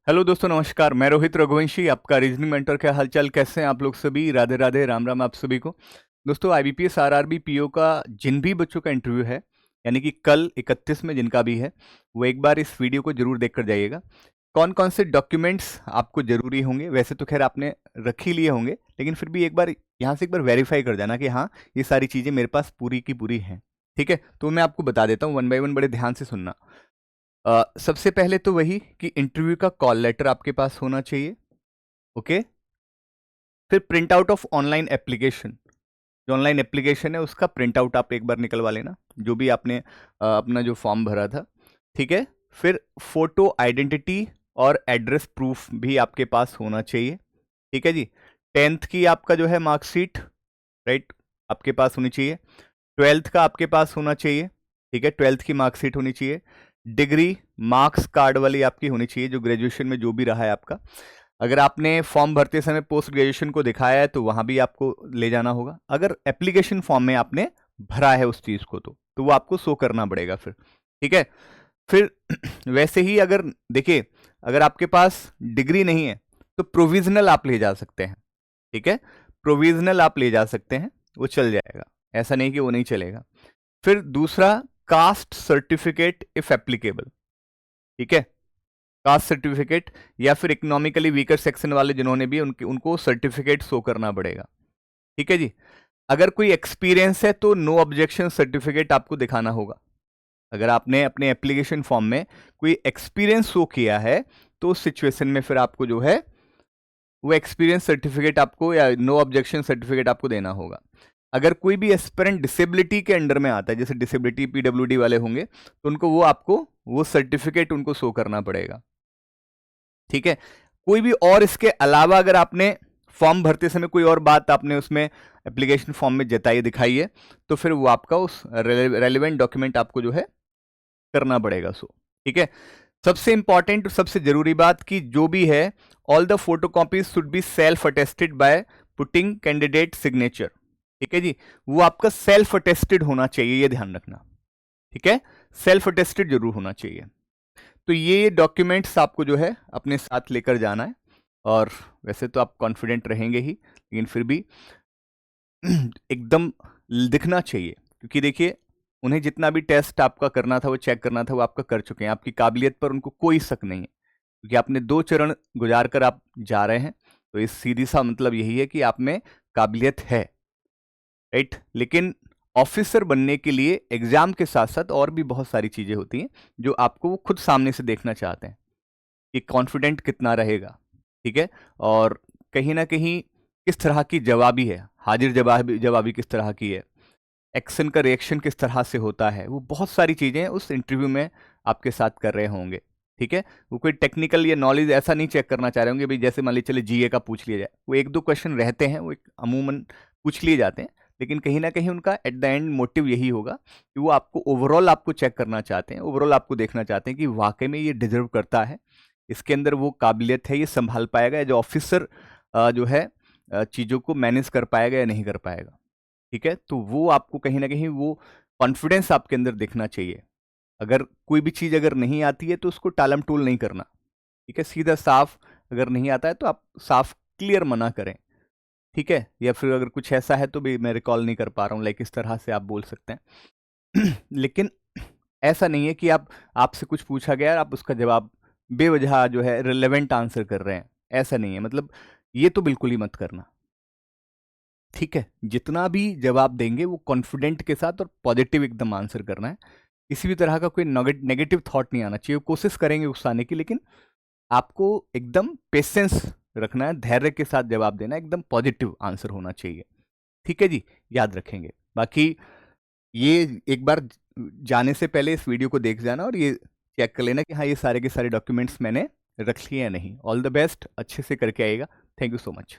Hello दोस्तों, नमस्कार। मैं रोहित रघुवंशी, आपका रीजनिंग मेंटर। क्या हालचाल, कैसे हैं आप लोग सभी? राधे राधे, राम राम आप सभी को। दोस्तों, आईबीपीएस आरआरबी पीओ का जिन भी बच्चों का इंटरव्यू है, यानी कि कल 31 में जिनका भी है, वो एक बार इस वीडियो को जरूर देख कर जाइएगा। कौन कौन से डॉक्यूमेंट्स आपको जरूरी होंगे, वैसे तो खैर आपने रख ही लिए होंगे, लेकिन फिर भी एक बार यहाँ से एक बार वेरीफाई कर जाना कि हाँ, ये सारी चीज़ें मेरे पास पूरी की पूरी हैं। ठीक है, तो मैं आपको बता देता हूँ, वन बाय वन, बड़े ध्यान से सुनना। सबसे पहले तो वही कि इंटरव्यू का कॉल लेटर आपके पास होना चाहिए। ओके। फिर print out of online application, जो ऑनलाइन एप्लीकेशन है उसका प्रिंट आउट आप एक बार निकलवा लेना, जो भी आपने अपना जो फॉर्म भरा था। ठीक है। फिर फोटो आइडेंटिटी और एड्रेस प्रूफ भी आपके पास होना चाहिए। ठीक है जी। 10th की आपका जो है मार्कशीट, राइट, आपके पास होनी चाहिए। 12th का आपके पास होना चाहिए। ठीक है, 12th की मार्कशीट होनी चाहिए। डिग्री मार्क्स कार्ड वाली आपकी होनी चाहिए, जो ग्रेजुएशन में जो भी रहा है आपका। अगर आपने फॉर्म भरते समय पोस्ट ग्रेजुएशन को दिखाया है तो वहां भी आपको ले जाना होगा। अगर एप्लीकेशन फॉर्म में आपने भरा है उस चीज को तो वो आपको शो करना पड़ेगा फिर। ठीक है। फिर वैसे ही अगर देखिए, अगर आपके पास डिग्री नहीं है तो प्रोविजनल आप ले जा सकते हैं। ठीक है, प्रोविजनल आप ले जा सकते हैं, वो चल जाएगा, ऐसा नहीं कि वो नहीं चलेगा। फिर दूसरा, कास्ट सर्टिफिकेट इफ एप्लीकेबल। ठीक है, कास्ट सर्टिफिकेट, या फिर इकोनॉमिकली वीकर सेक्शन वाले जिन्होंने भी उनको सर्टिफिकेट शो करना पड़ेगा। ठीक है जी। अगर कोई एक्सपीरियंस है तो नो ऑब्जेक्शन सर्टिफिकेट आपको दिखाना होगा। अगर आपने अपने एप्लीकेशन फॉर्म में कोई एक्सपीरियंस शो किया है तो उस सिचुएशन में फिर आपको जो है वो एक्सपीरियंस सर्टिफिकेट आपको या नो ऑब्जेक्शन सर्टिफिकेट आपको देना होगा। अगर कोई भी एस्पिरेंट डिसेबिलिटी के अंडर में आता है, जैसे डिसेबिलिटी पीडब्ल्यूडी वाले होंगे, तो उनको वो आपको वो सर्टिफिकेट उनको शो करना पड़ेगा। ठीक है। कोई भी और इसके अलावा अगर आपने फॉर्म भरते समय कोई और बात आपने उसमें एप्लीकेशन फॉर्म में जताई दिखाई है तो फिर वो आपका उस रेलिवेंट डॉक्यूमेंट आपको जो है करना पड़ेगा सो। ठीक है। सबसे इंपॉर्टेंट और सबसे जरूरी बात कि जो भी है, all the photocopies should be self attested by putting candidate signature. ठीक है जी, वो आपका सेल्फ अटेस्टेड होना चाहिए, ये ध्यान रखना। ठीक है, सेल्फ अटेस्टेड जरूर होना चाहिए। तो ये डॉक्यूमेंट्स आपको जो है अपने साथ लेकर जाना है। और वैसे तो आप कॉन्फिडेंट रहेंगे ही, लेकिन फिर भी एकदम दिखना चाहिए, क्योंकि देखिए, उन्हें जितना भी टेस्ट आपका करना था, वो चेक करना था, वो आपका कर चुके हैं। आपकी काबिलियत पर उनको कोई शक नहीं है, क्योंकि आपने 2 चरण गुजार कर आप जा रहे हैं। तो इस सीधी सा मतलब यही है कि आप में काबिलियत है, राइट। लेकिन ऑफिसर बनने के लिए एग्जाम के साथ साथ और भी बहुत सारी चीजें होती हैं जो आपको वो खुद सामने से देखना चाहते हैं कि कॉन्फिडेंट कितना रहेगा। ठीक है। और कहीं ना कहीं किस तरह की जवाबी है, हाजिर जवाबी जवाबी किस तरह की है, एक्शन का रिएक्शन किस तरह से होता है, वो बहुत सारी चीज़ें उस इंटरव्यू में आपके साथ कर रहे होंगे। ठीक है। वो कोई टेक्निकल या नॉलेज ऐसा नहीं चेक करना चाह रहे होंगे भाई, जैसे मान लीजिए चले जीए का पूछ लिया जाए, वो 1-2 क्वेश्चन रहते हैं, वो एक अमूमन पूछ लिए जाते हैं, लेकिन कहीं ना कहीं उनका एट द एंड मोटिव यही होगा कि वो आपको ओवरऑल आपको चेक करना चाहते हैं, ओवरऑल आपको देखना चाहते हैं कि वाकई में ये डिजर्व करता है, इसके अंदर वो काबिलियत है, ये संभाल पाएगा, जो ऑफिसर जो है चीज़ों को मैनेज कर पाएगा या नहीं कर पाएगा। ठीक है, तो वो आपको कहीं ना कहीं वो कॉन्फिडेंस आपके अंदर दिखना चाहिए। अगर कोई भी चीज़ अगर नहीं आती है तो उसको टालम टूल नहीं करना। ठीक है, सीधा साफ, अगर नहीं आता है तो आप साफ क्लियर मना करें। ठीक है, या फिर अगर कुछ ऐसा है तो भी मैं रिकॉल नहीं कर पा रहा हूँ, लाइक इस तरह से आप बोल सकते हैं। लेकिन ऐसा नहीं है कि आप आपसे कुछ पूछा गया और आप उसका जवाब बेवजह जो है रिलेवेंट आंसर कर रहे हैं, ऐसा नहीं है। मतलब ये तो बिल्कुल ही मत करना। ठीक है, जितना भी जवाब देंगे वो कॉन्फिडेंट के साथ और पॉजिटिव एकदम आंसर करना है। किसी भी तरह का कोई नेगेटिव थॉट नहीं आना चाहिए। कोशिश करेंगे गुस्साने की, लेकिन आपको एकदम पेशेंस रखना है, धैर्य के साथ जवाब देना है, एकदम पॉजिटिव आंसर होना चाहिए। ठीक है जी, याद रखेंगे। बाकी ये एक बार जाने से पहले इस वीडियो को देख जाना और ये चेक कर लेना कि हाँ, ये सारे के सारे डॉक्यूमेंट्स मैंने रख लिए या नहीं। ऑल द बेस्ट, अच्छे से करके आएगा। Thank you so much.